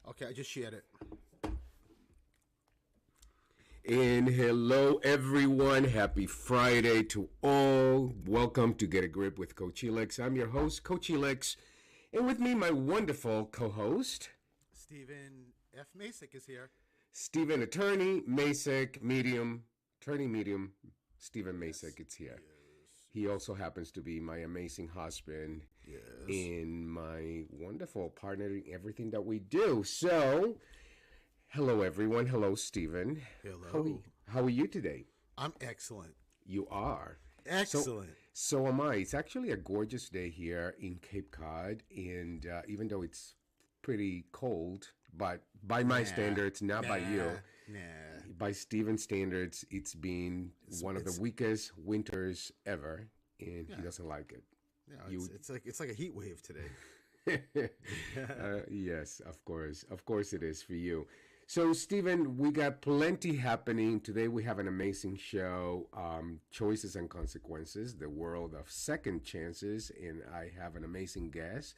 Okay, I just shared it. And hello, everyone. Happy Friday to all. Welcome to Get a Grip with Coach Helix. I'm your host, Coach Helix. And with me, my wonderful co-host, Stephen F. Masick is here. Stephen Attorney, Masick, Medium, Attorney Medium, Stephen Masick. It's here. He also happens to be my amazing husband and my wonderful partner in everything that we do. So, hello, everyone. Hello, Stephen. Hello. How are you today? I'm excellent. You are. Excellent. So am I. It's actually a gorgeous day here in Cape Cod, and even though it's pretty cold, but by my standards, not by you, by Steven's standards, it's been one of the weakest winters ever, and he doesn't like it. No, it's like a heat wave today. Yes, of course it is for you. So, Stephen, we got plenty happening. Today we have an amazing show, Choices and Consequences, the world of second chances. And I have an amazing guest,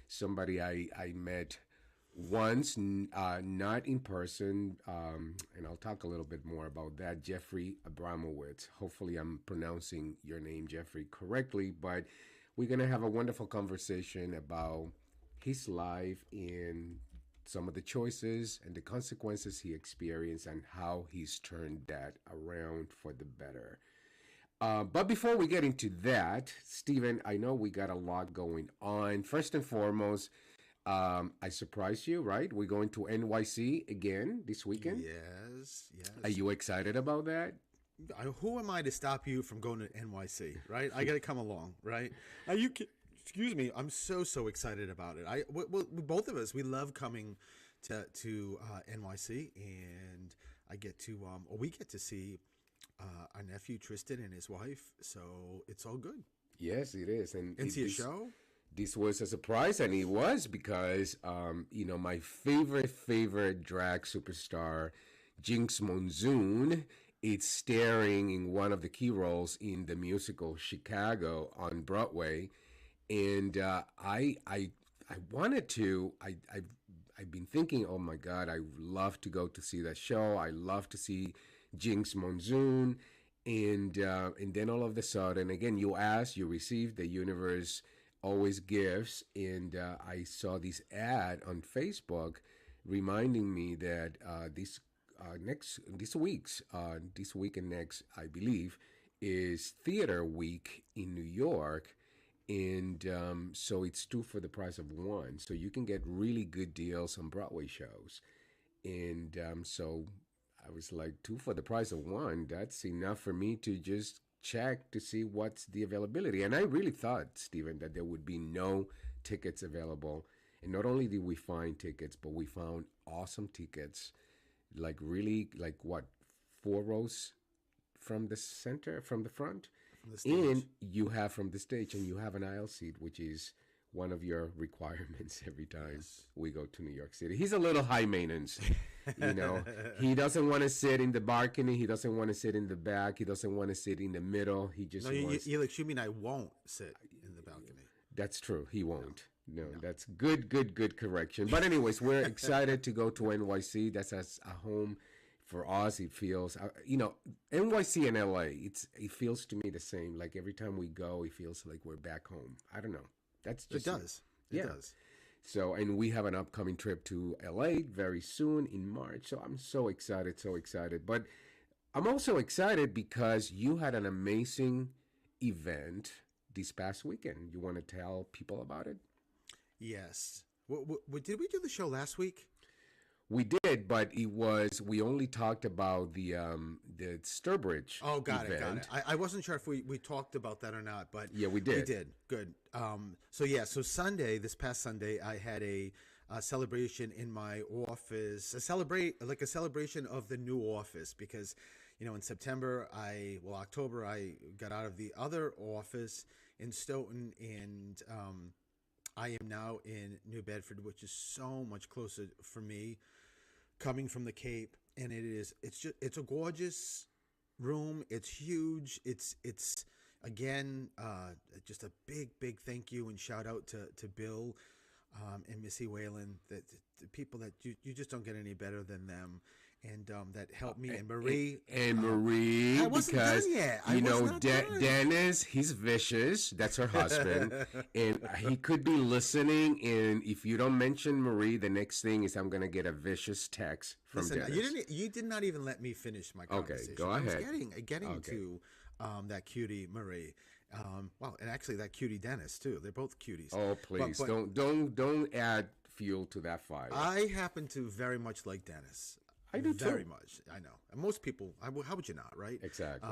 somebody I met once, not in person, and I'll talk a little bit more about that, Jeffrey Abramowitz. Hopefully I'm pronouncing your name, Jeffrey, correctly, but we're going to have a wonderful conversation about his life in some of the choices and the consequences he experienced and how he's turned that around for the better. But before we get into that, Stephen, I know we got a lot going on. First and foremost, I surprised you, right? We're going to NYC again this weekend. Yes. Are you excited about that? Who am I to stop you from going to NYC, right? I got to come along, right? Excuse me, I'm so excited about it. Both of us, we love coming to NYC, and we get to see our nephew Tristan and his wife. So it's all good. Yes, it is, and see a show. This was a surprise, and it was because my favorite drag superstar, Jinx Monsoon, is starring in one of the key roles in the musical Chicago on Broadway. And I wanted to. I've been thinking, oh my God, I love to go to see that show. I love to see Jinx Monsoon, and then all of a sudden, again, you ask, you receive. The universe always gives, and I saw this ad on Facebook reminding me that this week and next, I believe, is Theater Week in New York. And so it's 2 for the price of 1. So you can get really good deals on Broadway shows. And so I was like, 2 for the price of 1, that's enough for me to just check to see what's the availability. And I really thought, Stephen, that there would be no tickets available. And not only did we find tickets, but we found awesome tickets, like really, like what, 4 rows from the center, from the front? And you have from the stage, and you have an aisle seat, which is one of your requirements every time we go to New York City. He's a little high maintenance, He doesn't want to sit in the balcony. He doesn't want to sit in the back. He doesn't want to sit in the middle. He just wants... You mean I won't sit in the balcony? That's true. He won't. No, that's good correction. But anyways, we're excited to go to NYC. That's a home. For us, it feels, NYC and LA, it feels to me the same. Like every time we go, it feels like we're back home. I don't know. That's just... It does. It does. So, and we have an upcoming trip to LA very soon in March. So I'm so excited. But I'm also excited because you had an amazing event this past weekend. You want to tell people about it? Yes. Did we do the show last week? We did, but we only talked about the Sturbridge Oh, got event. it. I wasn't sure if we talked about that or not, but yeah, we did. We did. Good. So Sunday, this past Sunday, I had a celebration in my office, a celebration of the new office, because, in October, I got out of the other office in Stoughton, and I am now in New Bedford, which is so much closer for me, coming from the Cape. And it's a gorgeous room. It's huge. It's again, just a big thank you and shout out to Bill and Missy Whalen, the people that you just don't get any better than them, and that helped me. And Marie, and Marie, I wasn't because done yet. you I was know not done. Dennis, he's vicious. That's her husband, and he could be listening. And if you don't mention Marie, the next thing is I'm gonna get a vicious text from Listen, Dennis. you did not even let me finish my Okay, conversation. go I was ahead. getting Okay. to that cutie Marie. Well, and actually that cutie Dennis too. They're both cuties. Oh please, but don't add fuel to that fire. I happen to very much like Dennis. I do Very too. much. I know. And most people, how would you not, right? Exactly.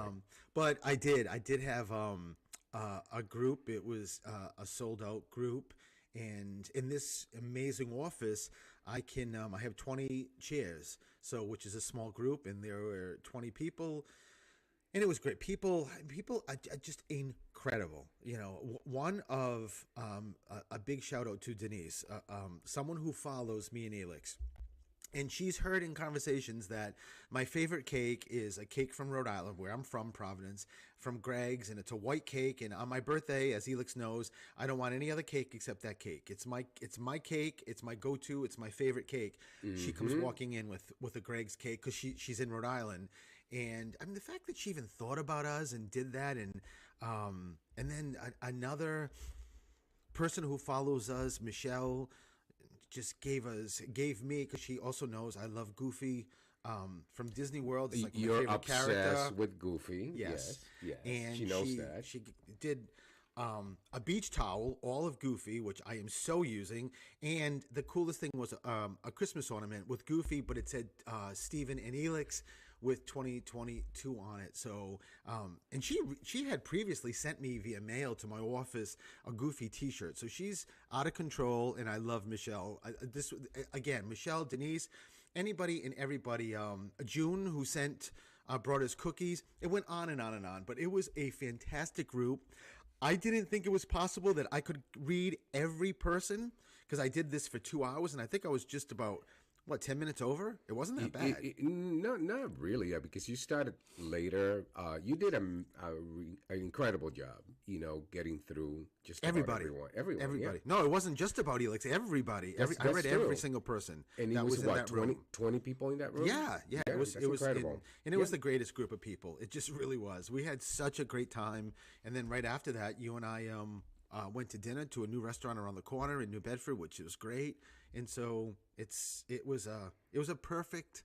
But I did have a group. It was a sold out group. And in this amazing office, I have 20 chairs. So, which is a small group, and there were 20 people. And it was great. People are just incredible. You know, one of a big shout out to Denise, someone who follows me and Elix. And she's heard in conversations that my favorite cake is a cake from Rhode Island, where I'm from, Providence, from Greg's, and it's a white cake. And on my birthday, as Elix knows, I don't want any other cake except that cake. It's my cake. It's my go-to. It's my favorite cake. She comes walking in with a Greg's cake because she's in Rhode Island, and I mean the fact that she even thought about us and did that, and then another person who follows us, Michelle, just gave me, because she also knows I love Goofy from Disney World. It's like my You're favorite obsessed character. with Goofy. Yes. Yes. And she knows that. She did a beach towel, all of Goofy, which I am so using. And the coolest thing was a Christmas ornament with Goofy, but it said Steven and Elix with 2022 on it. So, and she had previously sent me via mail to my office a Goofy T-shirt. So she's out of control, and I love Michelle. Michelle, Denise, anybody and everybody. June, who brought us cookies. It went on and on and on, but it was a fantastic group. I didn't think it was possible that I could read every person, because I did this for 2 hours, and I think I was just about 10 minutes over? It wasn't that bad. No, not really, because you started later. You did an incredible job, getting through just everybody. Everyone. Yeah. No, it wasn't just about Elix. Everybody. I read every single person. And that was in what, that 20, room. 20 people in that room? Yeah. It was incredible. And it was the greatest group of people. It just really was. We had such a great time. And then right after that, you and I went to dinner to a new restaurant around the corner in New Bedford, which was great. And so it was a perfect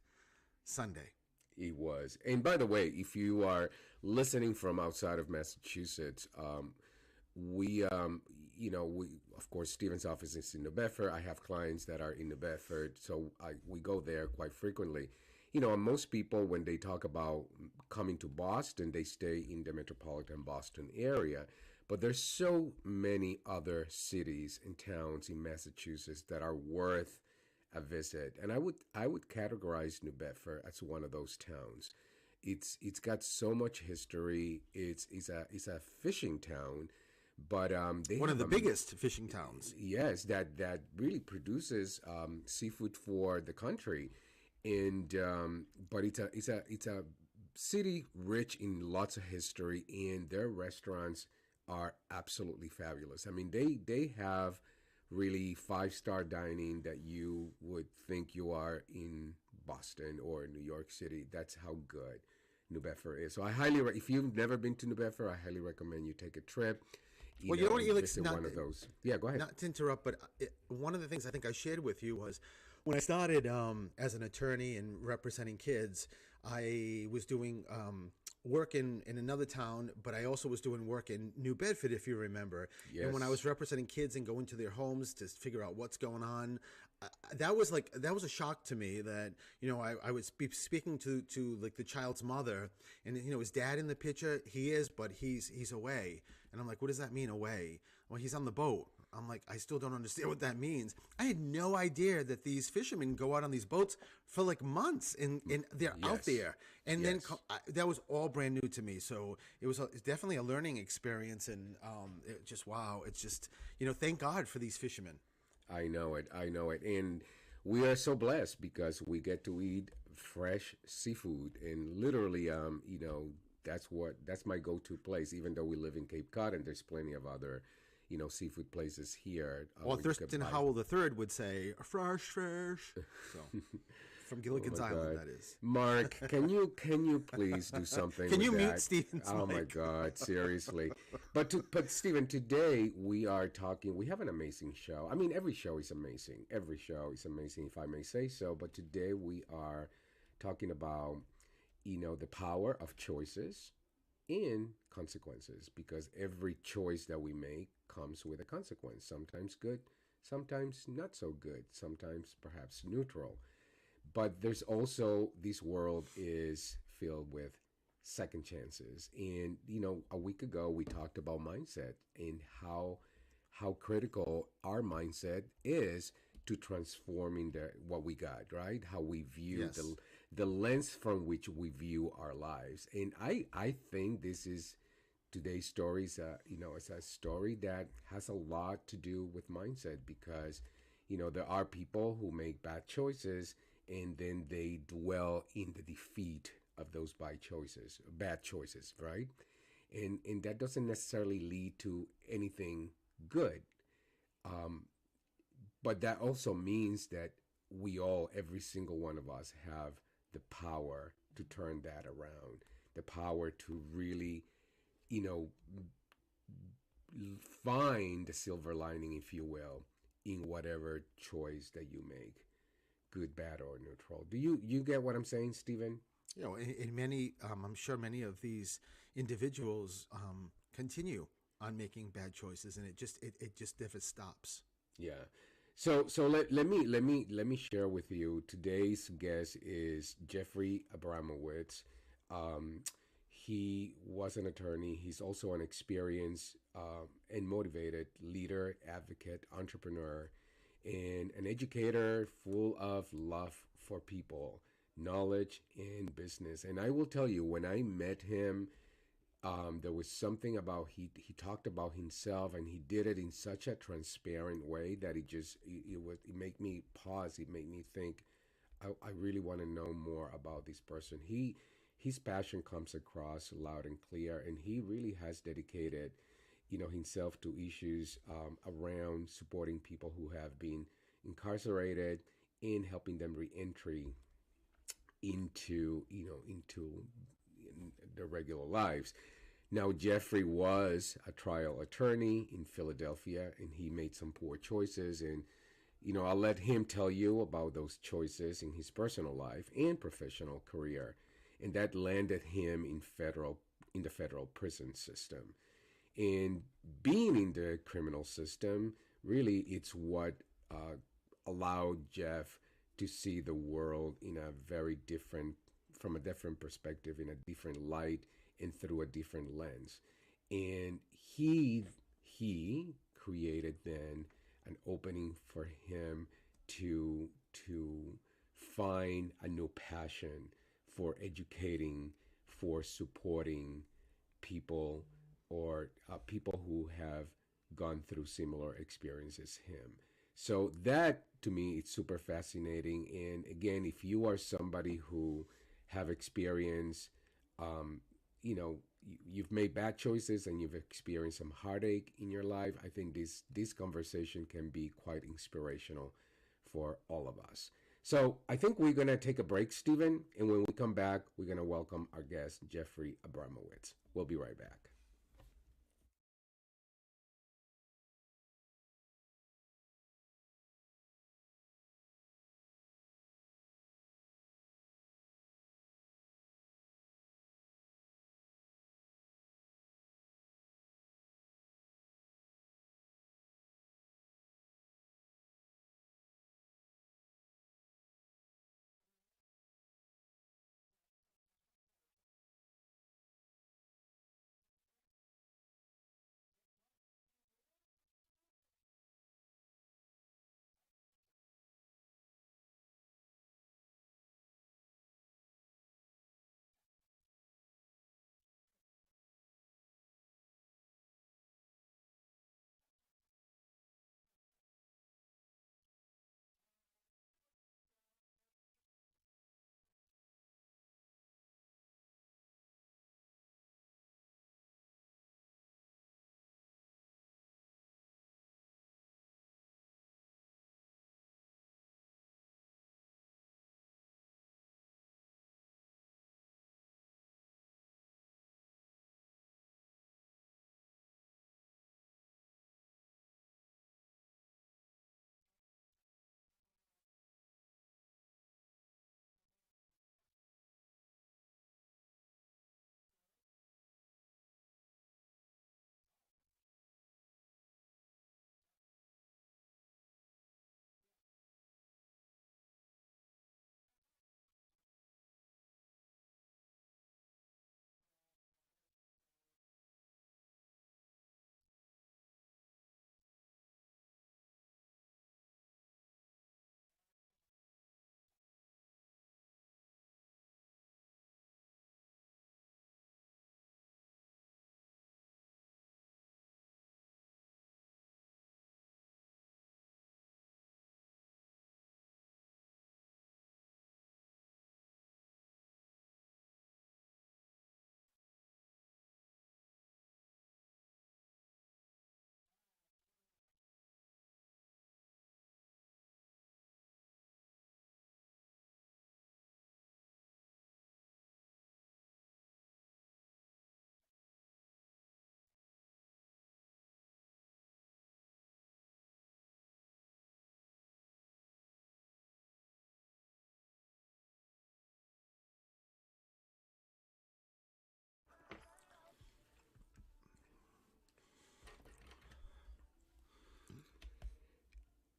Sunday. It was. And by the way, if you are listening from outside of Massachusetts, we of course, Steven's office is in New Bedford. I have clients that are in New Bedford, so we go there quite frequently. And most people, when they talk about coming to Boston, they stay in the metropolitan Boston area. But there's so many other cities and towns in Massachusetts that are worth a visit, and I would categorize New Bedford as one of those towns. It's got so much history. It's a fishing town, but they one have of the biggest fishing towns. Yes, that really produces seafood for the country, and but it's a city rich in lots of history, and their restaurants are absolutely fabulous. I mean, they have really 5-star dining that you would think you are in Boston or New York City. That's how good New Bedford is. So I if you've never been to New Bedford, I highly recommend you take a trip. Well, you know what, Elix, one of those. Yeah, go ahead. Not to interrupt, but one of the things I think I shared with you was when I started as an attorney and representing kids, I was doing work in another town, but I also was doing work in New Bedford, if you remember. Yes. And when I was representing kids and going to their homes to figure out what's going on, that was a shock to me that, I would be speaking to like the child's mother, and, his dad in the picture, he is, but he's away. And I'm like, what does that mean, away? Well, he's on the boat. I'm like, I still don't understand what that means. I had no idea that these fishermen go out on these boats for like months, and they're out there. And then that was all brand new to me. So it's definitely a learning experience, and wow. It's just, thank God for these fishermen. I know it. And we are so blessed because we get to eat fresh seafood, and literally, that's my go-to place, even though we live in Cape Cod and there's plenty of other seafood places here Well, where you could Thurston buy. Howell III would say, fresh, fresh. So, from Oh Gilligan's my Island, God, that is. Mark, can you please do something Can with you mute that? Stephen's Oh my mic? God, seriously. But Stephen, today we are talking. We have an amazing show. I mean, every show is amazing. Every show is amazing, if I may say so. But today we are talking about the power of choices and consequences, because every choice that we make comes with a consequence. Sometimes good, sometimes not so good, sometimes perhaps neutral. But there's also, this world is filled with second chances. And a week ago we talked about mindset and how critical our mindset is to transforming what we got, right? How we view Yes. the lens from which we view our lives. And I think this is today's story is it's a story that has a lot to do with mindset, because there are people who make bad choices and then they dwell in the defeat of those bad choices, right? And that doesn't necessarily lead to anything good. um, but that also means that we all, every single one of us, have the power to turn that around, the power to really, you know, find the silver lining, if you will, in whatever choice that you make, good, bad, or neutral. Do you get what I'm saying, Stephen? In many, I'm sure many of these individuals continue on making bad choices, and it just never stops. Yeah. So let me share with you, today's guest is Jeffrey Abramowitz. Um, he was an attorney. He's also an experienced and motivated leader, advocate, entrepreneur, and an educator full of love for people, knowledge, and business. And I will tell you, when I met him, there was something about, he talked about himself, and he did it in such a transparent way that it made me pause. It made me think, I really want to know more about this person. His passion comes across loud and clear, and he really has dedicated himself to issues around supporting people who have been incarcerated and helping them reentry into their regular lives. Now, Jeffrey was a trial attorney in Philadelphia, and he made some poor choices. And, I'll let him tell you about those choices in his personal life and professional career. And that landed him in the federal prison system. And being in the criminal system, really, it's what allowed Jeff to see the world in a very different, from a different perspective, in a different light, and through a different lens. And he created then an opening for him to find a new passion for educating, for supporting people, or people who have gone through similar experiences him. So that, to me, it's super fascinating. And again, if you are somebody who have experienced, um, you've made bad choices and you've experienced some heartache in your life, I think this conversation can be quite inspirational for all of us. So I think we're gonna take a break, Stephen, and when we come back, we're gonna welcome our guest, Jeffrey Abramowitz. We'll be right back.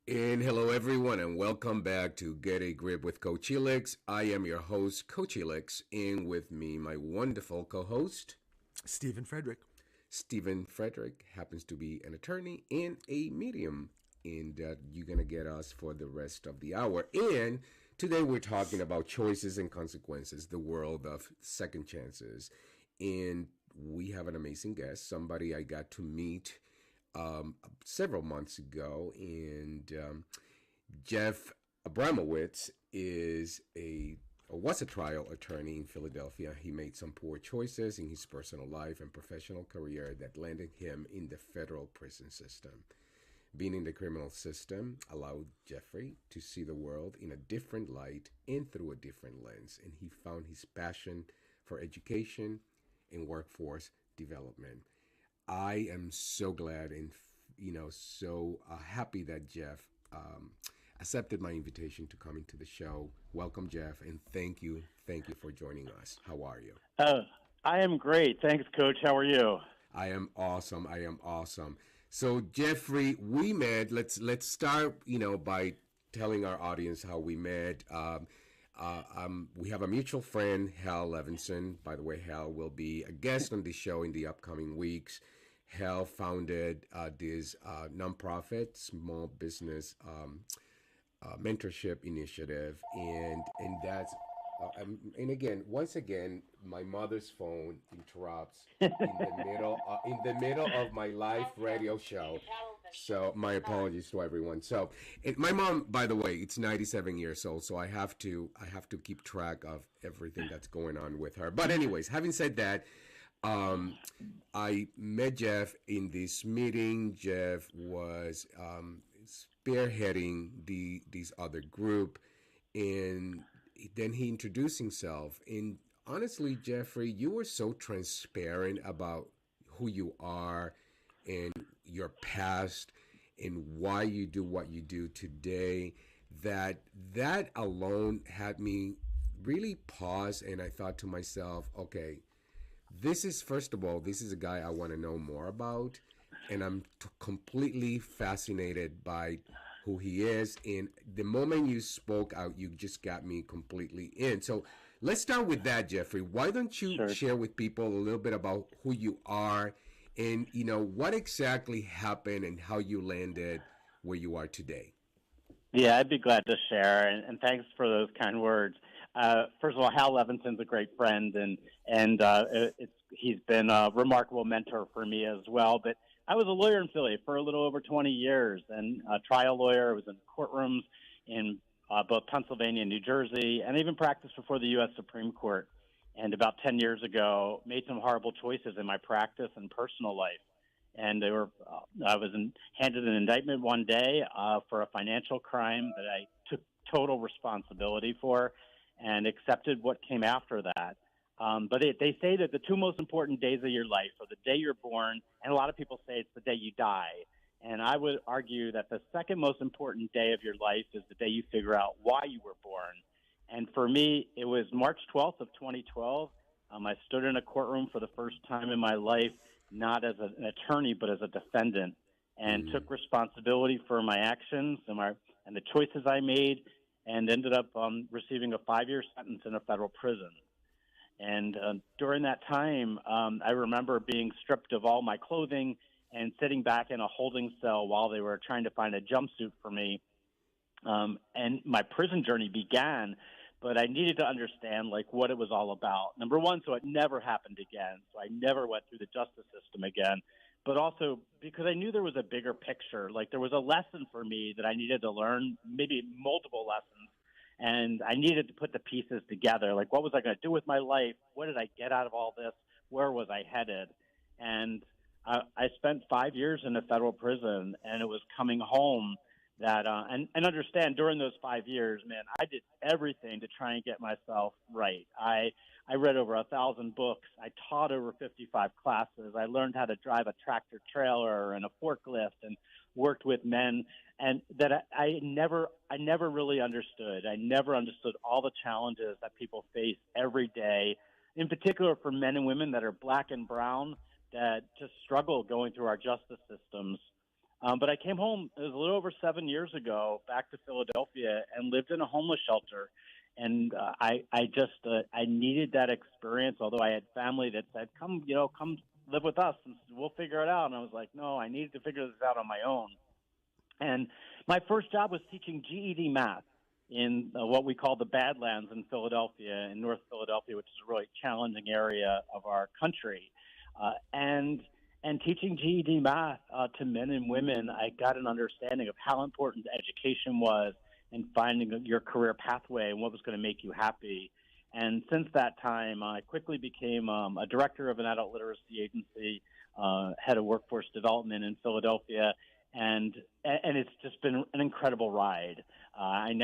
And hello, everyone, and welcome back to Get a Grip with Coach Helix. I am your host, Coach Helix, and with me, my wonderful co host, Stephen Frederick. Stephen Frederick, happens to be an attorney and a medium, and you're going to get us for the rest of the hour. And today we're talking about choices and consequences, the world of second chances. And we have an amazing guest, somebody I got to meet several months ago, and Jeff Abramowitz is a or was a trial attorney in Philadelphia. He made some poor choices in his personal life and professional career that landed him in the federal prison system. Being in the criminal system allowed Jeffrey to see the world in a different light and through a different lens, and he found his passion for education and workforce development. I am so glad and so happy that Jeff accepted my invitation to come into the show. Welcome, Jeff, and thank you for joining us. How are you? I am great. Thanks, Coach. How are you? I am awesome. So, Jeffrey, we met. Let's start, by telling our audience how we met. We have a mutual friend, Hal Levinson. By the way, Hal will be a guest on the show in the upcoming weeks. Hal founded this nonprofit small business mentorship initiative, and that's and again, once again, my mother's phone interrupts in the middle of my live radio show. So my apologies to everyone. So, and my mom, by the way, it's 97 years old, so I have to keep track of everything that's going on with her. But anyways, having said that, I met Jeff in this meeting. Jeff was spearheading this other group, and then he introduced himself. And honestly, Jeffrey, you were so transparent about who you are and your past and why you do what you do today, that alone had me really pause, and I thought to myself, okay, first of all, this is a guy I want to know more about, and I'm completely fascinated by who he is. And the moment you spoke out, you just got me completely in. So let's start with that, Jeffrey. Why don't you share with people a little bit about who you are and, what exactly happened and how you landed where you are today? Yeah, I'd be glad to share, and thanks for those kind words. First of all, Hal Levinson's a great friend, and he's been a remarkable mentor for me as well. But I was a lawyer in Philly for a little over 20 years, and a trial lawyer. I was in courtrooms in both Pennsylvania and New Jersey, and I even practiced before the U.S. Supreme Court. And about 10 years ago, made some horrible choices in my practice and personal life. And I was handed an indictment one day for a financial crime that I took total responsibility for and accepted what came after that. But they say that the two most important days of your life are the day you're born, and a lot of people say it's the day you die. And I would argue that the second most important day of your life is the day you figure out why you were born. And for me, it was March 12th of 2012. I stood in a courtroom for the first time in my life, not as an attorney, but as a defendant, and took responsibility for my actions and the choices I made, and ended up receiving a 5-year sentence in a federal prison. And during that time, I remember being stripped of all my clothing and sitting back in a holding cell while they were trying to find a jumpsuit for me. And my prison journey began, but I needed to understand what it was all about. Number one, so it never happened again. So I never went through the justice system again. But also because I knew there was a bigger picture. There was a lesson for me that I needed to learn, maybe multiple lessons. And I needed to put the pieces together. What was I going to do with my life? What did I get out of all this? Where was I headed? And I spent 5 years in a federal prison, and it was coming home that and understand during those 5 years, man, I did everything to try and get myself right. I read over 1,000 books. I taught over 55 classes. I learned how to drive a tractor trailer and a forklift, and worked with men, and that I never really understood. I never understood all the challenges that people face every day, in particular for men and women that are black and brown that just struggle going through our justice systems. But I came home, it was a little over 7 years ago, back to Philadelphia, and lived in a homeless shelter. And I needed that experience, although I had family that said, come live with us and we'll figure it out. And I was like, no, I needed to figure this out on my own. And my first job was teaching GED math in what we call the Badlands in Philadelphia, in North Philadelphia, which is a really challenging area of our country. And teaching GED math to men and women, I got an understanding of how important education was and finding your career pathway and what was going to make you happy. And since that time, I quickly became a director of an adult literacy agency, head of workforce development in Philadelphia, and it's just been an incredible ride. I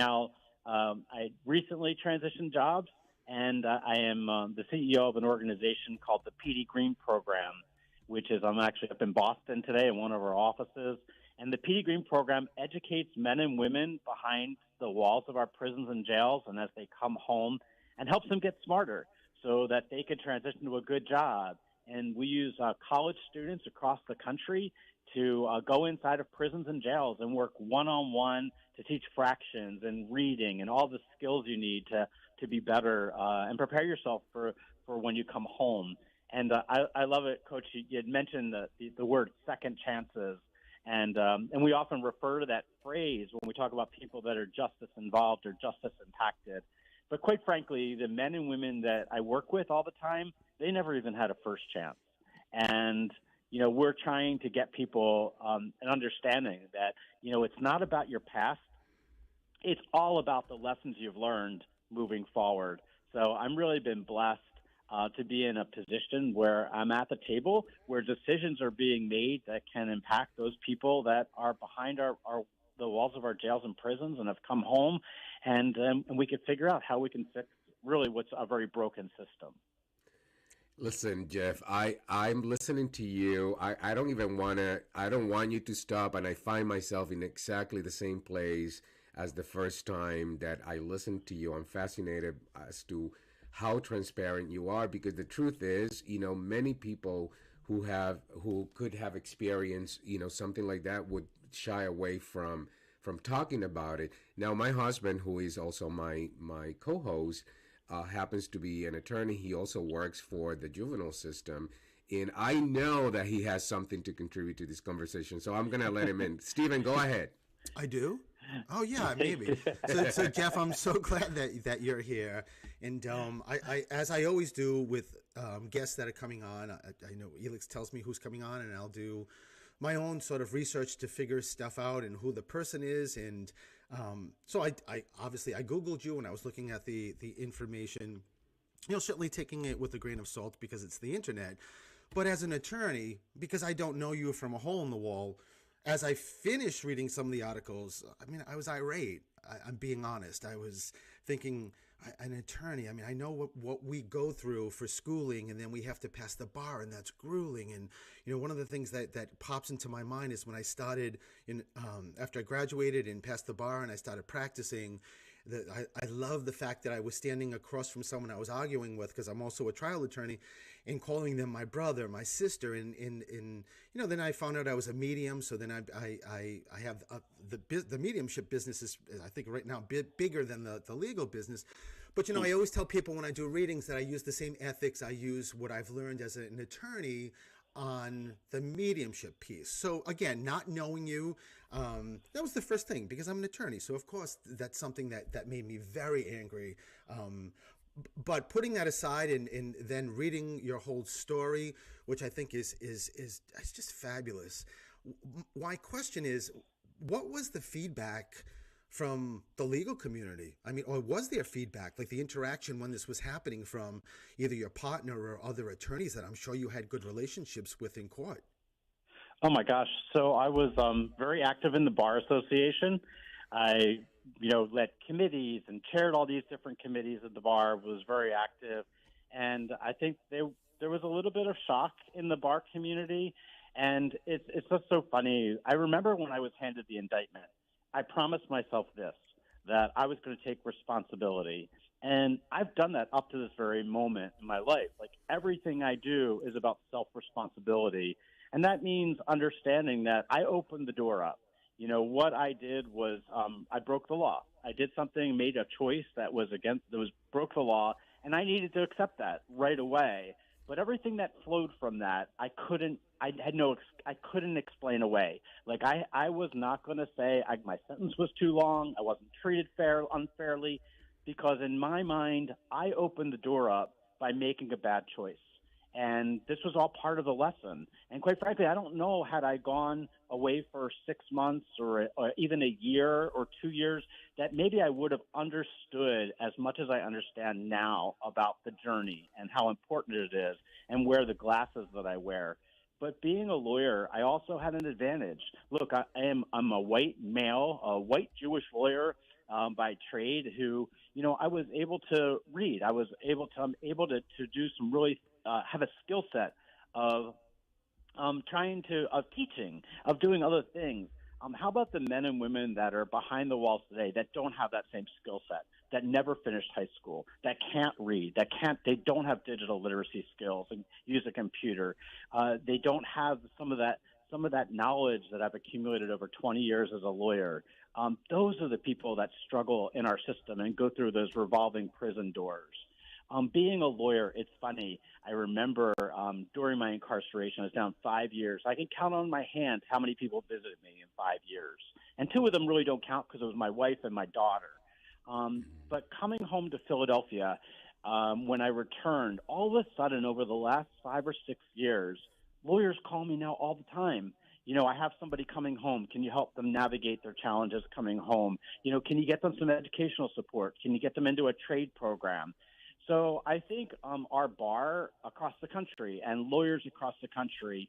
recently transitioned jobs, and I am the CEO of an organization called the PD Green Program, which is, I'm actually up in Boston today in one of our offices. And the PD Green Program educates men and women behind the walls of our prisons and jails and as they come home, and helps them get smarter so that they can transition to a good job. And we use college students across the country to go inside of prisons and jails and work one-on-one to teach fractions and reading and all the skills you need to be better and prepare yourself for when you come home. And I love it, Coach. You had mentioned the word second chances. And we often refer to that phrase when we talk about people that are justice involved or justice impacted. But quite frankly, the men and women that I work with all the time, they never even had a first chance. And, we're trying to get people an understanding that, it's not about your past. It's all about the lessons you've learned moving forward. So I'm really been blessed to be in a position where I'm at the table where decisions are being made that can impact those people that are behind the walls of our jails and prisons and have come home, and we can figure out how we can fix really what's a very broken system. Listen, Jeff, I'm listening to you. I don't want you to stop, and I find myself in exactly the same place as the first time that I listened to you. I'm fascinated as to how transparent you are, because the truth is, many people who could have experienced, something like that would shy away from talking about it. Now, my husband, who is also my co-host, happens to be an attorney. He also works for the juvenile system, and I know that he has something to contribute to this conversation. So I'm going to let him in. Stephen, go ahead. I do? Oh, yeah, maybe. So Jeff, I'm so glad that you're here. And I as I always do with guests that are coming on, I know Elix tells me who's coming on, and I'll do my own sort of research to figure stuff out and who the person is. And so I obviously I Googled you when I was looking at the information, certainly taking it with a grain of salt because it's the internet. But as an attorney, because I don't know you from a hole in the wall, as I finished reading some of the articles, I was irate. I'm being honest. I was thinking, an attorney, I know what we go through for schooling, and then we have to pass the bar, and that's grueling. And, one of the things that pops into my mind is when I started, after I graduated and passed the bar and I started practicing, I love the fact that I was standing across from someone I was arguing with, because I'm also a trial attorney, and calling them my brother, my sister, and then I found out I was a medium. So then I have the mediumship business is, I think right now, bigger than the legal business. But I always tell people when I do readings that I use the same ethics I use what I've learned as an attorney on the mediumship piece. So again, not knowing you, that was the first thing, because I'm an attorney. So of course that's something that made me very angry. But putting that aside and then reading your whole story, which I think is just fabulous. My question is, what was the feedback from the legal community? Or was there feedback, like the interaction when this was happening from either your partner or other attorneys that I'm sure you had good relationships with in court? Oh my gosh. So I was very active in the Bar Association. I led committees and chaired all these different committees at the bar, was very active. And I think there was a little bit of shock in the bar community. And it's just so funny. I remember when I was handed the indictment, I promised myself that I was going to take responsibility. And I've done that up to this very moment in my life. Like, everything I do is about self-responsibility. And that means understanding that I opened the door up. What I did was I broke the law. I did something, made a choice that was broke the law, and I needed to accept that right away. But everything that flowed from that, I couldn't explain away. Like I was not going to say my sentence was too long. I wasn't treated unfairly, because in my mind, I opened the door up by making a bad choice. And this was all part of the lesson. And quite frankly, I don't know, had I gone away for 6 months or even a year or 2 years, that maybe I would have understood as much as I understand now about the journey and how important it is and wear the glasses that I wear. But being a lawyer, I also had an advantage. Look, I'm a white male, a white Jewish lawyer by trade who, I was able to read. I'm able to do some really have a skill set of of teaching, of doing other things. How about the men and women that are behind the walls today that don't have that same skill set, that never finished high school, that can't read, they don't have digital literacy skills and use a computer. They don't have some of that knowledge that I've accumulated over 20 years as a lawyer. Those are the people that struggle in our system and go through those revolving prison doors. Being a lawyer, it's funny. I remember during my incarceration, I was down 5 years. I can count on my hand how many people visited me in 5 years. And two of them really don't count because it was my wife and my daughter. But coming home to Philadelphia, when I returned, all of a sudden over the last 5 or 6 years, lawyers call me now all the time. I have somebody coming home. Can you help them navigate their challenges coming home? Can you get them some educational support? Can you get them into a trade program? So I think our bar across the country and lawyers across the country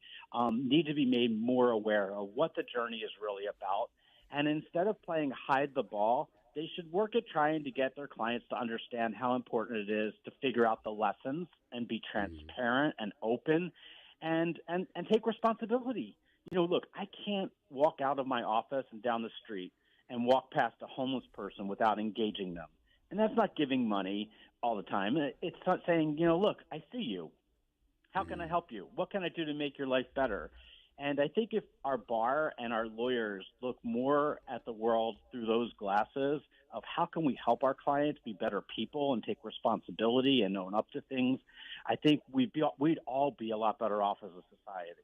need to be made more aware of what the journey is really about. And instead of playing hide the ball, they should work at trying to get their clients to understand how important it is to figure out the lessons and be transparent and open and take responsibility. Look, I can't walk out of my office and down the street and walk past a homeless person without engaging them. And that's not giving money all the time. It's not saying, look, I see you. How can I help you? What can I do to make your life better? And I think if our bar and our lawyers look more at the world through those glasses of how can we help our clients be better people and take responsibility and own up to things, I think we'd all be a lot better off as a society.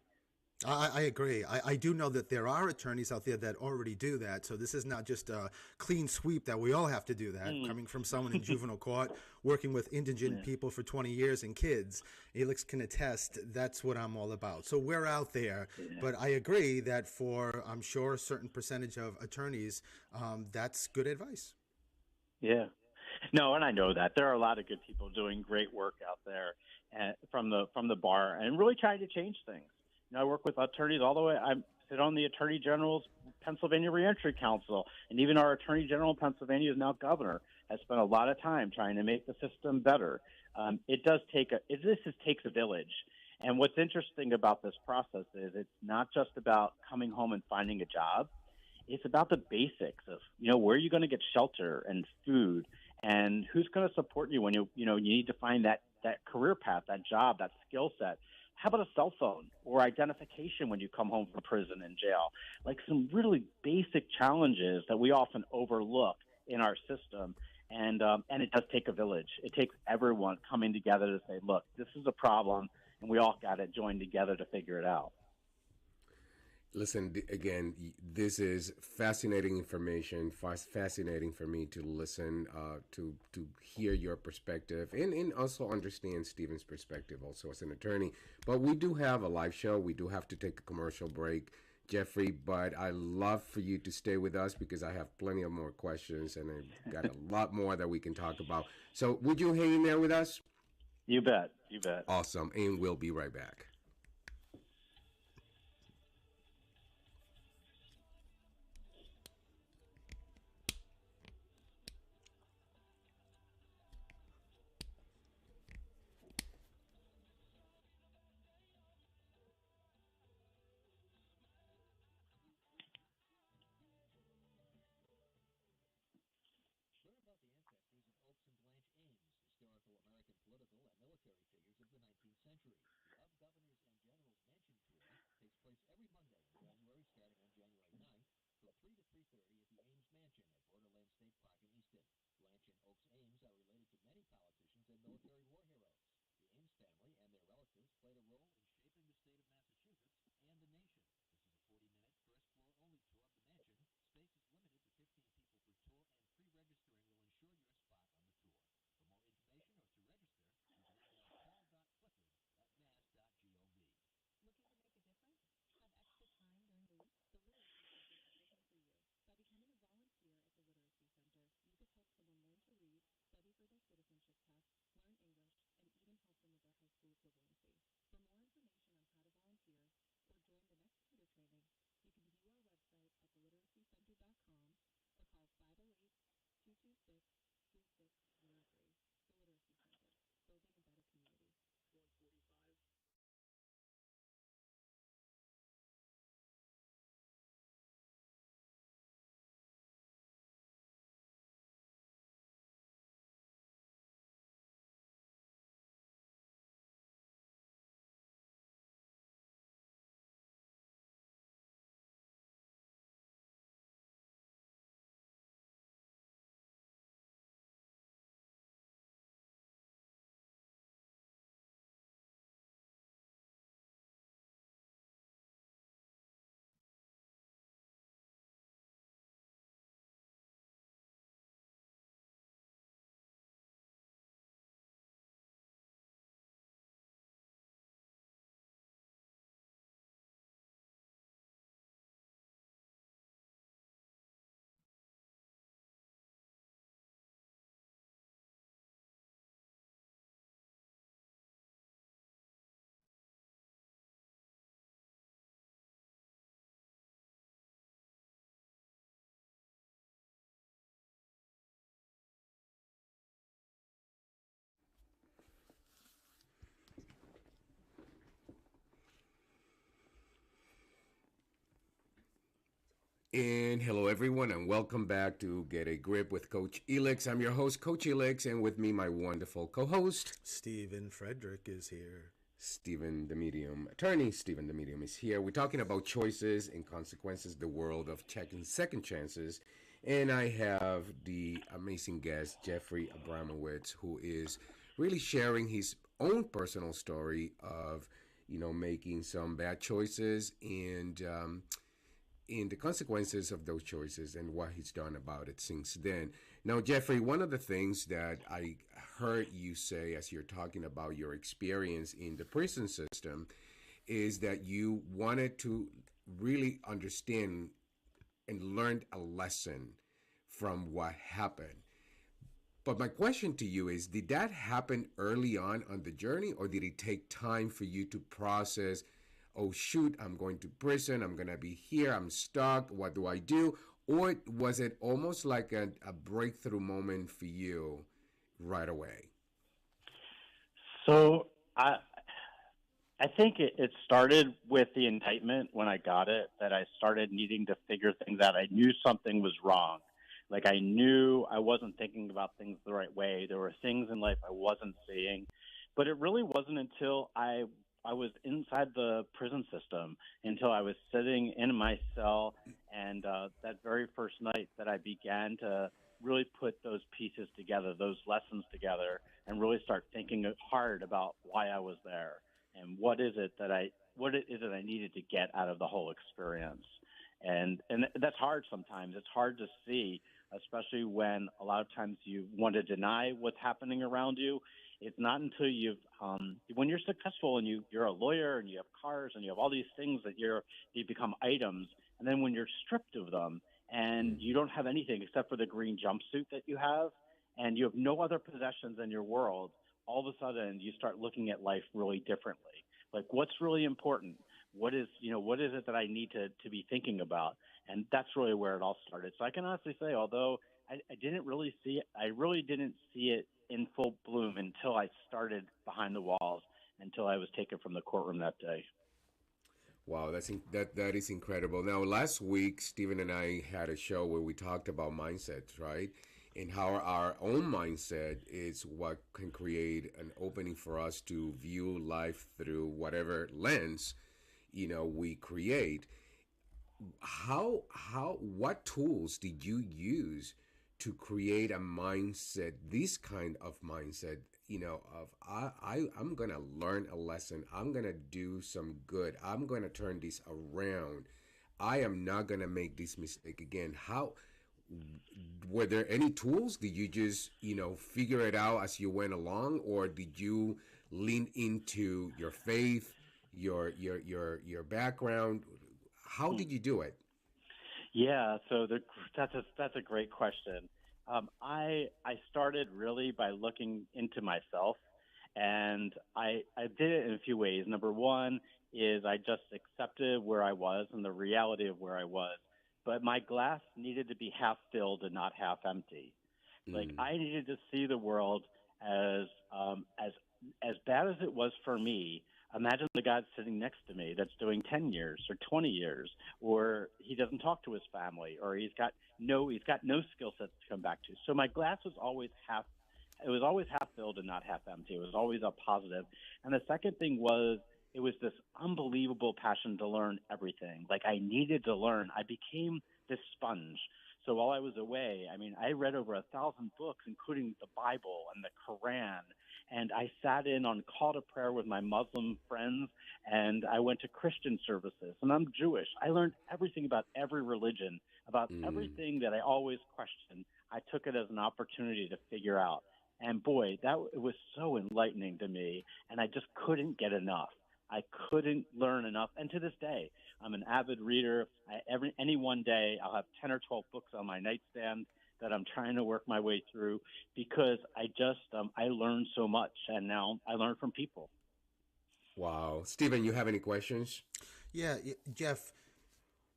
I agree. I do know that there are attorneys out there that already do that. So this is not just a clean sweep that we all have to do that. Coming from someone in juvenile court, working with indigent people for 20 years and kids, Elix can attest that's what I'm all about. So we're out there. But I agree that for, I'm sure, a certain percentage of attorneys, that's good advice. Yeah. No, and I know that. There are a lot of good people doing great work out there from the bar and really trying to change things. I work with attorneys all the way. I sit on the Attorney General's Pennsylvania Reentry Council, and even our Attorney General in Pennsylvania is now governor, has spent a lot of time trying to make the system better. It takes a village. And what's interesting about this process is it's not just about coming home and finding a job. It's about the basics of, where are you going to get shelter and food, and who's going to support you when you need to find that career path, that job, that skill set. How about a cell phone or identification when you come home from prison and jail? Like some really basic challenges that we often overlook in our system. And it does take a village. It takes everyone coming together to say, look, this is a problem, and we all got to join together to figure it out. Listen, again, this is fascinating information, fascinating for me to listen, to hear your perspective, and also understand Stephen's perspective also as an attorney. But we do have a live show. We do have to take a commercial break, Jeffrey, but I love for you to stay with us because I have plenty of more questions, and I've got a lot more that we can talk about. So would you hang in there with us? You bet. You bet. Awesome, and we'll be right back. every Monday in January, starting on January 9th, from 3 to 3:30 at the Ames Mansion at Borderland State Park in Easton. Blanche and Oaks Ames are related to many politicians and military war heroes. The Ames family and their relatives played a role in shaping the state of Massachusetts and the nation. This is a 40-minute, first-floor-only tour of the mansion. Space is limited to 15 people per tour, and pre-registering will ensure your spot on the tour. For more information or to register, you can email paul.clifford@mass.gov. Looking to make a difference? Have extra time during the week? The Literacy Center is everything for you. By becoming a volunteer at the Literacy Center, you could help someone learn to read, study for their citizenship test, learn English, and even help them with their high school equivalency. For more information on how to volunteer or join the next tutor training, you can view our website at theliteracycenter.com or call 508-226-3603. The Literacy Center, building a better community. 145. And hello, everyone, and welcome back to Get a Grip with Coach Elix. I'm your host, Coach Elix, and with me, my wonderful co-host, Stephen Frederick is here. Stephen the Medium. Attorney Stephen the Medium is here. We're talking about choices and consequences, the world of checking second chances. And I have the amazing guest, Jeffrey Abramowitz, who is really sharing his own personal story of, making some bad choices and in the consequences of those choices and what he's done about it since then. Now, Jeffrey, one of the things that I heard you say as you're talking about your experience in the prison system is that you wanted to really understand and learn a lesson from what happened. But my question to you is, did that happen early on the journey, or did it take time for you to process, oh shoot, I'm going to prison, I'm going to be here, I'm stuck, what do I do? Or was it almost like a breakthrough moment for you right away? So I think it started with the indictment when I got it, that I started needing to figure things out. I knew something was wrong. Like, I knew I wasn't thinking about things the right way. There were things in life I wasn't seeing. But it really wasn't until I was inside the prison system, until I was sitting in my cell, and that very first night that I began to really put those pieces together, those lessons together, and really start thinking hard about why I was there and what is it that I needed to get out of the whole experience. And that's hard sometimes. It's hard to see, especially when a lot of times you want to deny what's happening around you. It's not until when you're successful and you're a lawyer and you have cars and you have all these things that you become items. And then when you're stripped of them and you don't have anything except for the green jumpsuit that you have, and you have no other possessions in your world, all of a sudden you start looking at life really differently. Like, what's really important? What is it that I need to be thinking about? And that's really where it all started. So I can honestly say, although I really didn't see it in full bloom until I started behind the walls, until I was taken from the courtroom that day. Wow, that is incredible. Now, last week, Stephen and I had a show where we talked about mindsets, right? And how our own mindset is what can create an opening for us to view life through whatever lens, we create. What tools did you use to create a mindset, this kind of mindset, of I'm gonna learn a lesson, I'm gonna do some good, I'm gonna turn this around, I am not gonna make this mistake again? How were there any tools? Did you just figure it out as you went along, or did you lean into your faith, your background? How Hmm. did you do it? Yeah, that's a great question. I started really by looking into myself, and I did it in a few ways. Number one is I just accepted where I was and the reality of where I was, but my glass needed to be half filled and not half empty. Like Mm, I needed to see the world as um, as as bad as it was for me. Imagine the guy sitting next to me that's doing 10 years or 20 years, or he doesn't talk to his family, or he's got no skill sets to come back to. So my glass was always half. It was always half filled and not half empty. It was always a positive. And the second thing was it was this unbelievable passion to learn everything. Like I needed to learn. I became this sponge. So while I was away, I mean, I read over 1,000 books, including the Bible and the Quran. And I sat in on call to prayer with my Muslim friends, and I went to Christian services. And I'm Jewish. I learned everything about every religion, about mm. everything that I always questioned. I took it as an opportunity to figure out. And boy, that it was so enlightening to me, and I just couldn't get enough. I couldn't learn enough, and to this day, I'm an avid reader. Any one day, I'll have 10 or 12 books on my nightstand that I'm trying to work my way through because I learned so much, and now I learn from people. Wow. Stephen, you have any questions? Yeah, Jeff,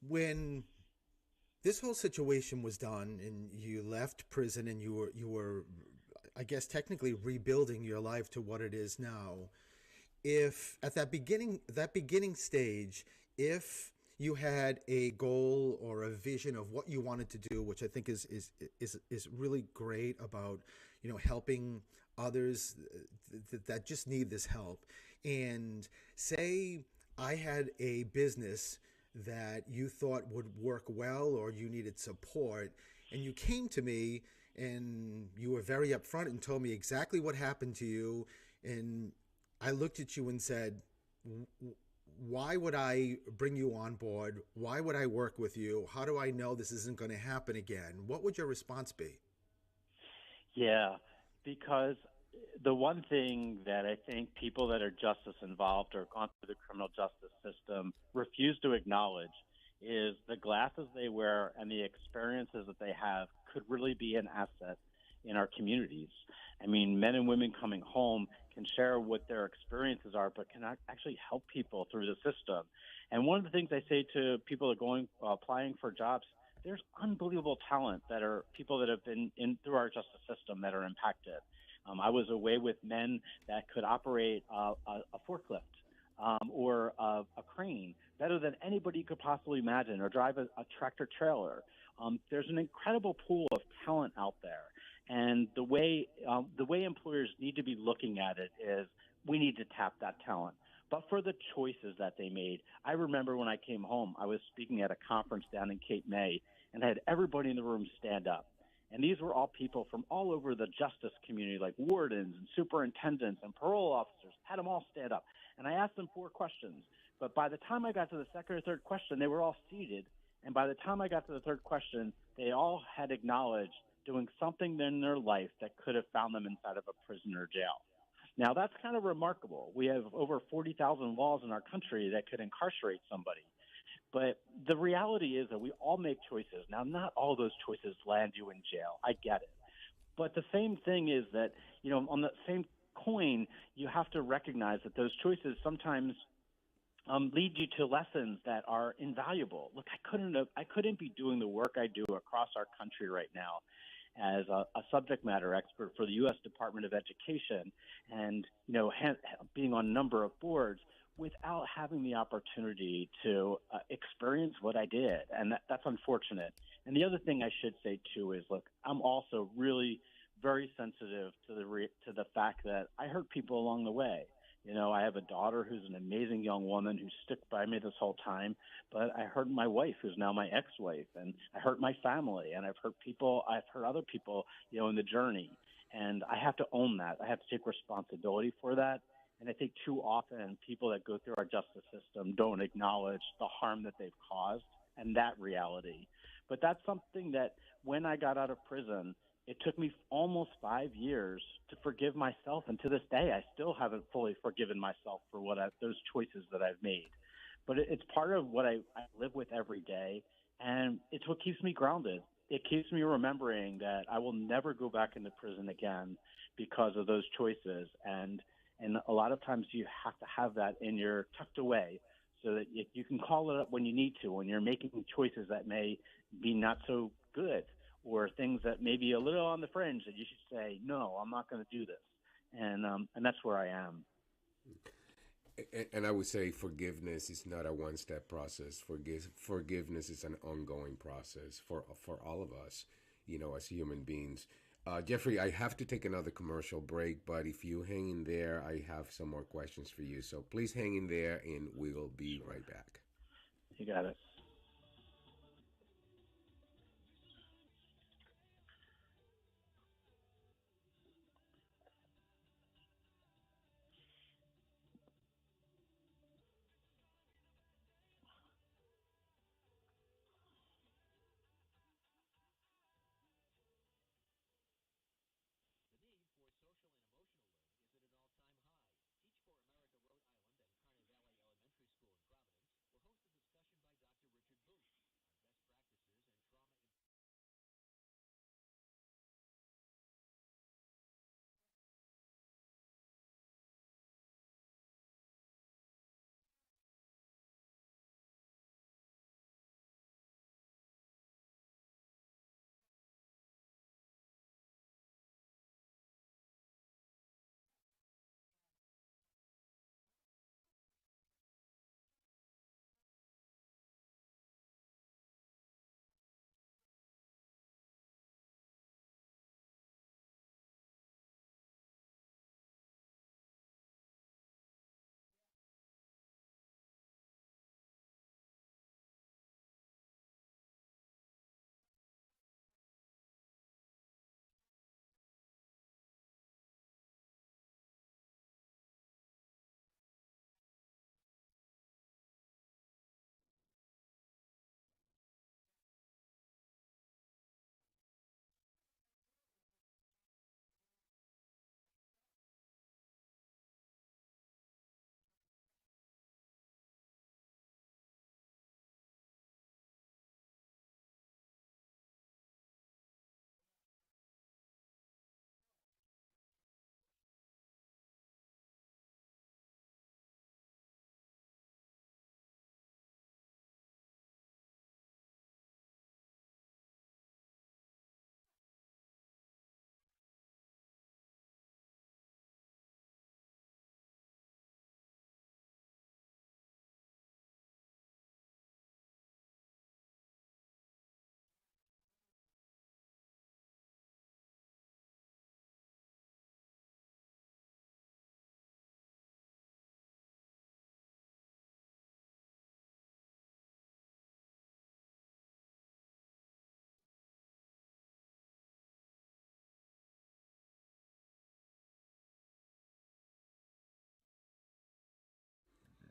when this whole situation was done and you left prison and you were I guess technically rebuilding your life to what it is now, if at that beginning stage, if you had a goal or a vision of what you wanted to do, which I think is really great about helping others that just need this help, and say I had a business that you thought would work well or you needed support, and you came to me and you were very upfront and told me exactly what happened to you, and I looked at you and said, why would I bring you on board? Why would I work with you? How do I know this isn't going to happen again? What would your response be? Yeah, because the one thing that I think people that are justice involved or gone through the criminal justice system refuse to acknowledge is the glasses they wear and the experiences that they have could really be an asset in our communities. I mean, men and women coming home can share what their experiences are, but can actually help people through the system. And one of the things I say to people that are going applying for jobs, there's unbelievable talent that are people that have been in through our justice system that are impacted. I was away with men that could operate a forklift or a crane better than anybody could possibly imagine, or drive a tractor trailer. There's an incredible pool of talent out there, and the way employers need to be looking at it is we need to tap that talent. But for the choices that they made, I remember when I came home, I was speaking at a conference down in Cape May, and I had everybody in the room stand up. And these were all people from all over the justice community, like wardens and superintendents and parole officers, had them all stand up. And I asked them 4 questions. But by the time I got to the second or third question, they were all seated. And by the time I got to the third question, they all had acknowledged doing something in their life that could have found them inside of a prison or jail. Now, that's kind of remarkable. We have over 40,000 laws in our country that could incarcerate somebody. But the reality is that we all make choices. Now, not all those choices land you in jail. I get it. But the same thing is that, on the same coin, you have to recognize that those choices sometimes lead you to lessons that are invaluable. Look, I couldn't be doing the work I do across our country right now as a subject matter expert for the U.S. Department of Education, and being on a number of boards without having the opportunity to experience what I did, and that's unfortunate. And the other thing I should say too is, look, I'm also really very sensitive to the fact that I hurt people along the way. I have a daughter who's an amazing young woman who stuck by me this whole time, but I hurt my wife, who's now my ex-wife, and I hurt my family, and I've hurt other people, in the journey. And I have to own that. I have to take responsibility for that. And I think too often people that go through our justice system don't acknowledge the harm that they've caused and that reality. But that's something that when I got out of prison, it took me almost 5 years to forgive myself, and to this day, I still haven't fully forgiven myself for those choices that I've made. But it's part of what I live with every day, and it's what keeps me grounded. It keeps me remembering that I will never go back into prison again because of those choices, and a lot of times you have to have that in your tucked away so that you can call it up when you need to when you're making choices that may be not so good or things that may be a little on the fringe that you should say, no, I'm not going to do this. And that's where I am. And I would say forgiveness is not a one-step process. Forgiveness is an ongoing process for all of us, as human beings. Jeffrey, I have to take another commercial break, but if you hang in there, I have some more questions for you. So please hang in there, and we'll be right back. You got it. The need for social and emotional learning is at an all-time high. Teach for America Rhode Island and Kearney Valley Elementary School in Providence will host a discussion by Dr. Richard Booth on best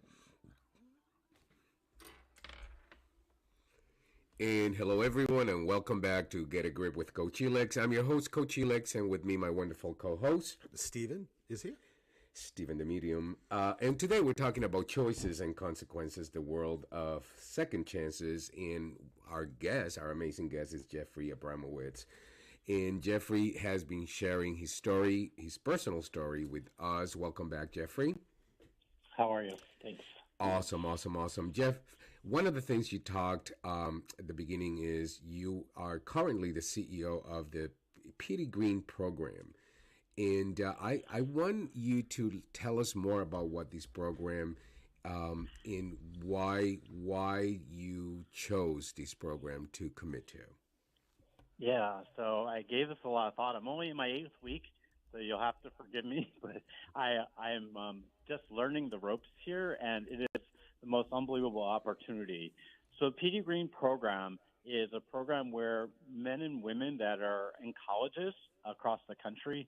practices and trauma. And hello, everyone, and welcome back to Get a Grip with Coach Elex. I'm your host, Coach Elex, and with me, my wonderful co-host, Steven is here. Stephen the Medium. And today we're talking about choices and consequences, the world of second chances. And our amazing guest, is Jeffrey Abramowitz. And Jeffrey has been sharing his story, his personal story, with us. Welcome back, Jeffrey. How are you? Thanks. Awesome, awesome, awesome. Jeff, one of the things you talked at the beginning is you are currently the CEO of the Petey Green program. And I want you to tell us more about what this program and why you chose this program to commit to. Yeah, so I gave this a lot of thought. I'm only in my eighth week, so you'll have to forgive me. But I'm just learning the ropes here, and it is the most unbelievable opportunity. So, the PD Green program is a program where men and women that are in colleges across the country,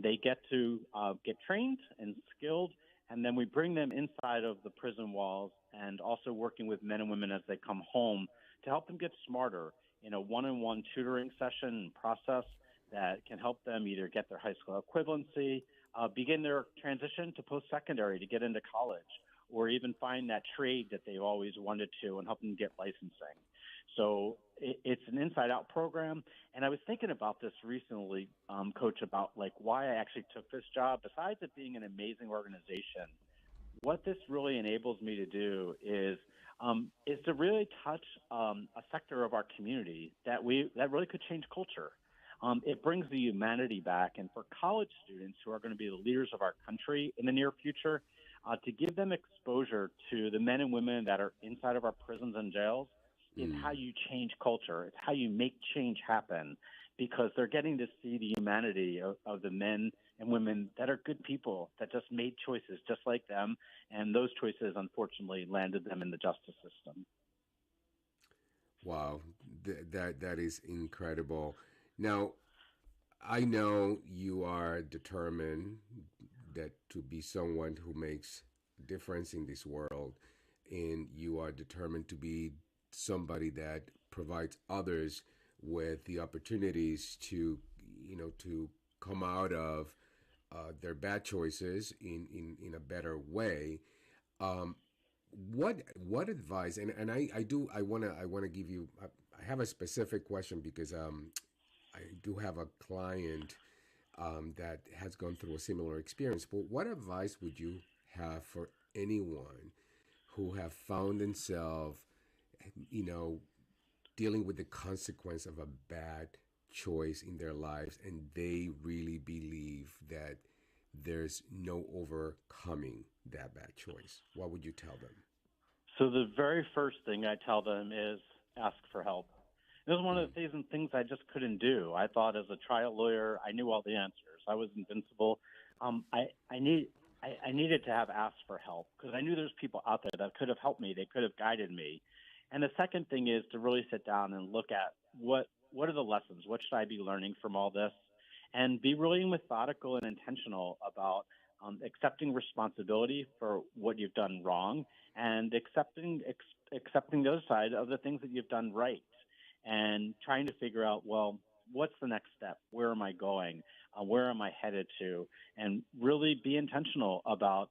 they get to get trained and skilled, and then we bring them inside of the prison walls, and also working with men and women as they come home to help them get smarter in a one-on-one tutoring session and process that can help them either get their high school equivalency, begin their transition to post-secondary to get into college, or even find that trade that they've always wanted to and help them get licensing. So it's an inside-out program, and I was thinking about this recently, Coach, about like why I actually took this job. Besides it being an amazing organization, what this really enables me to do is to really touch a sector of our community that really could change culture. It brings the humanity back, and for college students who are going to be the leaders of our country in the near future, to give them exposure to the men and women that are inside of our prisons and jails is how you change culture. It's how you make change happen, because they're getting to see the humanity of the men and women that are good people that just made choices just like them, and those choices unfortunately landed them in the justice system. Wow, that is incredible. Now, I know you are determined that to be someone who makes a difference in this world, and you are determined to be somebody that provides others with the opportunities to, to come out of their bad choices in a better way. Um, what advice? And I wanna give you. I have a specific question because I do have a client that has gone through a similar experience. But what advice would you have for anyone who have found themselves, you know, dealing with the consequence of a bad choice in their lives, and they really believe that there's no overcoming that bad choice? What would you tell them? So the very first thing I tell them is ask for help. This is one of the things I just couldn't do. I thought as a trial lawyer, I knew all the answers. I was invincible. I needed to have asked for help because I knew there's people out there that could have helped me. They could have guided me. And the second thing is to really sit down and look at what are the lessons? What should I be learning from all this? And be really methodical and intentional about accepting responsibility for what you've done wrong, and accepting the other side of the things that you've done right, and trying to figure out, well, what's the next step? Where am I going? Where am I headed to? And really be intentional about,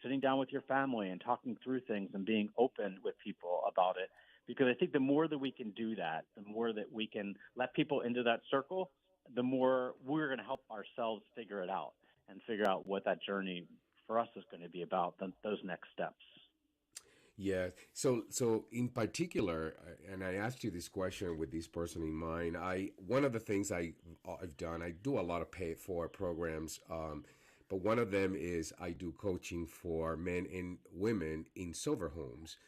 sitting down with your family and talking through things and being open with people about it. Because I think the more that we can do that, the more that we can let people into that circle, the more we're going to help ourselves figure it out and figure out what that journey for us is going to be about, those next steps. Yeah. So in particular, and I asked you this question with this person in mind. One of the things I've done, I do a lot of pay it forward programs, but one of them is I do coaching for men and women in sober homes,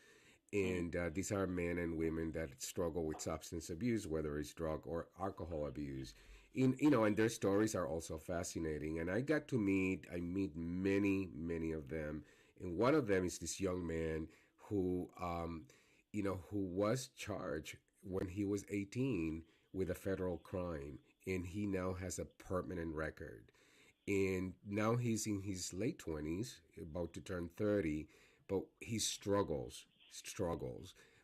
and these are men and women that struggle with substance abuse, whether it's drug or alcohol abuse. And their stories are also fascinating. And I meet many of them, and one of them is this young man who, who was charged when he was 18 with a federal crime, and he now has a permanent record. And now he's in his late 20s, about to turn 30, but he struggles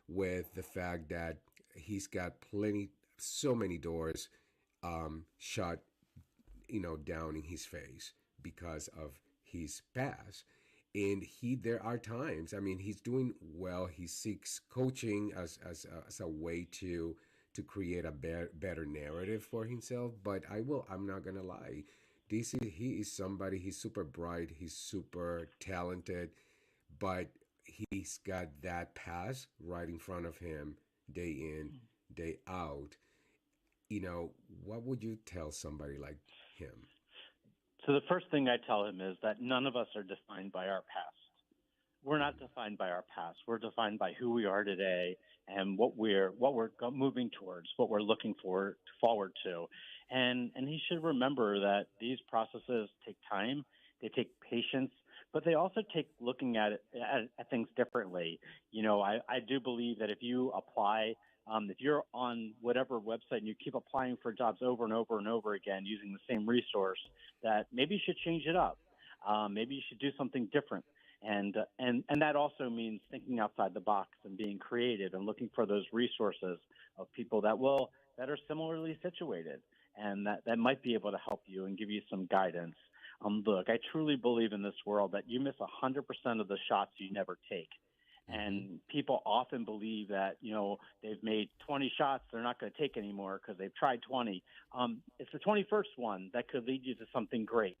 with the fact that he's got so many doors shut, down in his face because of his past. And there are times, I mean, he's doing well. He seeks coaching as a way to create a better narrative for himself. But I'm not going to lie. He is somebody, he's super bright, he's super talented, but he's got that past right in front of him, day in, day out. What would you tell somebody like him? So the first thing I tell him is that none of us are defined by our past. we're not defined by our past. We're defined by who we are today and what we're moving towards, what we're looking forward to. And he should remember that these processes take time, they take patience, but they also take looking at things differently. I do believe that if you apply, if you're on whatever website and you keep applying for jobs over and over and over again using the same resource, that maybe you should change it up. Maybe you should do something different. And that also means thinking outside the box and being creative and looking for those resources of people that are similarly situated and that might be able to help you and give you some guidance. Look, I truly believe in this world that you miss 100% of the shots you never take. And people often believe that, they've made 20 shots, they're not going to take anymore because they've tried 20. It's the 21st one that could lead you to something great.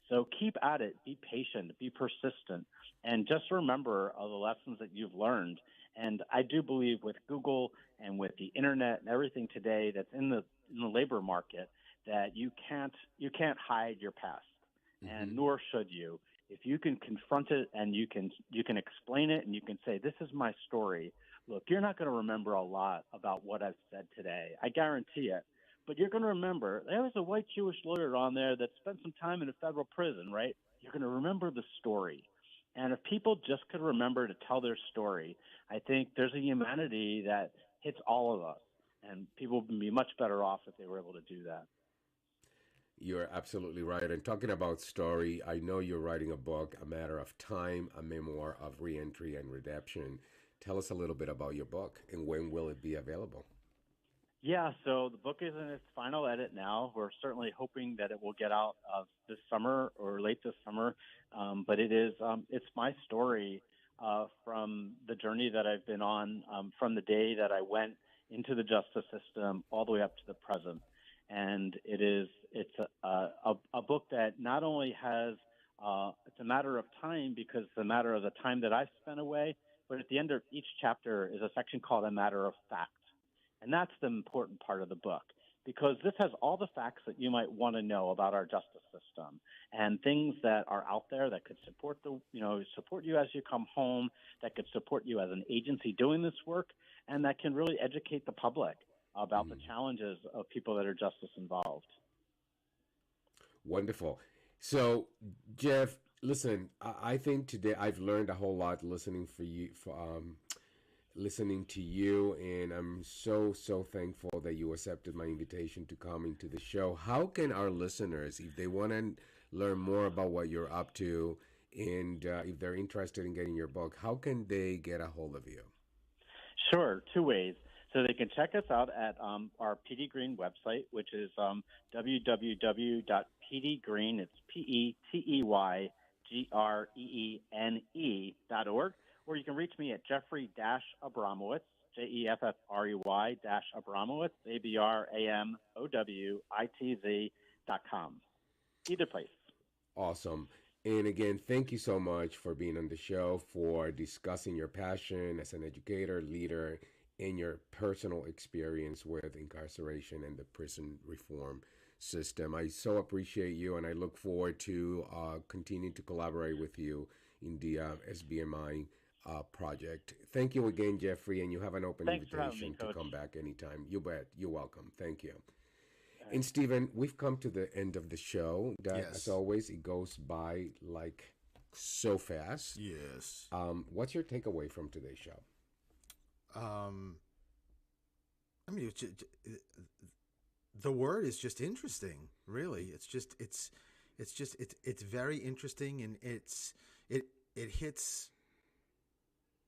So keep at it, be patient, be persistent, and just remember all the lessons that you've learned. And I do believe with Google and with the internet and everything today that's in the labor market that you can't hide your past, and nor should you. If you can confront it and you can explain it and you can say, this is my story. Look, you're not going to remember a lot about what I've said today. I guarantee it. But you're going to remember there was a white Jewish lawyer on there that spent some time in a federal prison, right? You're going to remember the story. And if people just could remember to tell their story, I think there's a humanity that hits all of us. And people would be much better off if they were able to do that. You're absolutely right. And talking about story, I know you're writing a book, A Matter of Time, a memoir of reentry and redemption. Tell us a little bit about your book and when will it be available? Yeah, so the book is in its final edit now. We're certainly hoping that it will get out this summer or late this summer. But it's my story from the journey that I've been on from the day that I went into the justice system all the way up to the present. And it's a book that not only has it's a matter of time because it's a matter of the time that I've spent away, but at the end of each chapter is a section called A Matter of Fact. And that's the important part of the book because this has all the facts that you might want to know about our justice system and things that are out there that could support support you as you come home, that could support you as an agency doing this work, and that can really educate the public about the challenges of people that are justice involved. Wonderful. So, Jeff, listen, I think today I've learned a whole lot listening to you, and I'm so thankful that you accepted my invitation to come into the show. How can our listeners, if they want to learn more about what you're up to, and if they're interested in getting your book, how can they get a hold of you? Sure, two ways. So they can check us out at our PD Green website, which is www.pdgreen, it's PETYGREENE.org, or you can reach me at Jeffrey-Abramowitz, Jeffrey-Abramowitz, ABRAMOWITZ.com. Either place. Awesome. And again, thank you so much for being on the show, for discussing your passion as an educator, leader, and your personal experience with incarceration and the prison reform system. I so appreciate you, and I look forward to continuing to collaborate with you in the SBMI project. Thank you again, Jeffrey, and you have an open invitation to come back anytime. You bet. You're welcome. Thank you. And Stephen, we've come to the end of the show. As always, it goes by like so fast. Yes. What's your takeaway from today's show? I mean, the word is just interesting. Really, it's very interesting, and it hits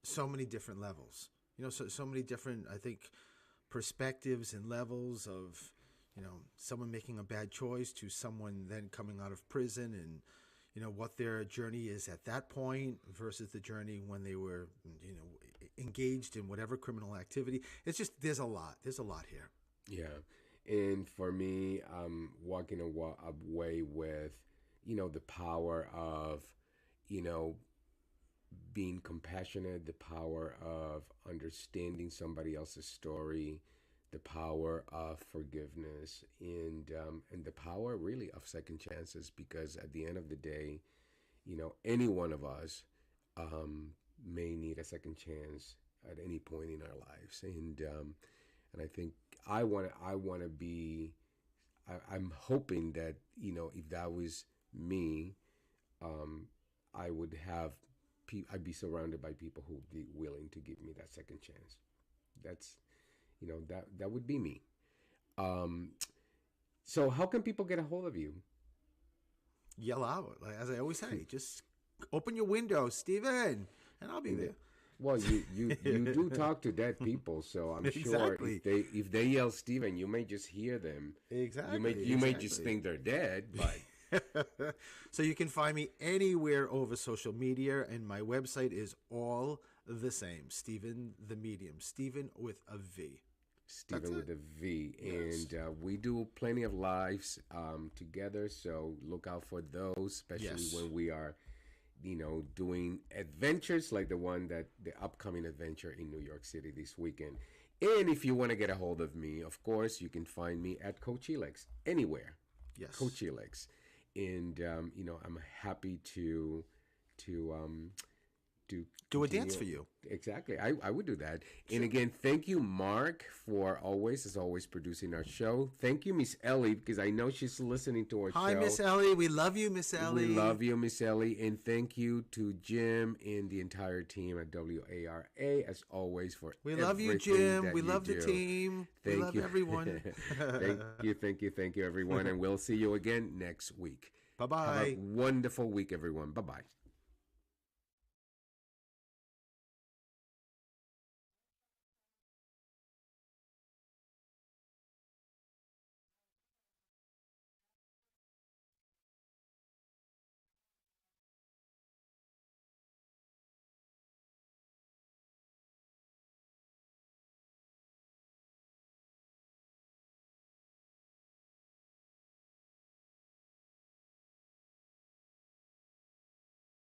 so many different levels. So many different, I think, perspectives and levels of, someone making a bad choice to someone then coming out of prison and, what their journey is at that point versus the journey when they were, engaged in whatever criminal activity. It's just, there's a lot here. Yeah. And for me, I'm walking away with, the power of, being compassionate, the power of understanding somebody else's story, the power of forgiveness, and the power really of second chances. Because at the end of the day, any one of us may need a second chance at any point in our lives, and I think I want to be. I'm hoping that if that was me, um, I would have. I'd be surrounded by people who would be willing to give me that second chance. That's that would be me. Um, so how can people get a hold of you? Yell out, like, as I always say. Just open your window, Steven, and I'll be there. Well, you do talk to dead people, so I'm sure Exactly. if they yell Steven, you may just hear them. Exactly. You may just think they're dead, but So you can find me anywhere over social media, and my website is all the same. Steven the Medium. Steven with a V. Steven with a V. Yes. And we do plenty of lives together, so look out for those, especially Yes. when we are, doing adventures like the upcoming adventure in New York City this weekend. And if you want to get a hold of me, of course, you can find me at Coach Elex anywhere. Yes. Coach Elex. And, I'm happy to Do a dance continue. for you. Exactly. I would do that. And again, thank you, Mark, for as always, producing our show. Thank you, Miss Ellie, because I know she's listening to our Hi, show. Miss Ellie. We love you, Miss Ellie. We love you, Miss Ellie. And thank you to Jim and the entire team at WARA, as always, for We love you, everything Jim. that We you love the do. team. We Thank love you. everyone. Thank you, everyone. And we'll see you again next week. Bye-bye. Have a wonderful week, everyone. Bye-bye.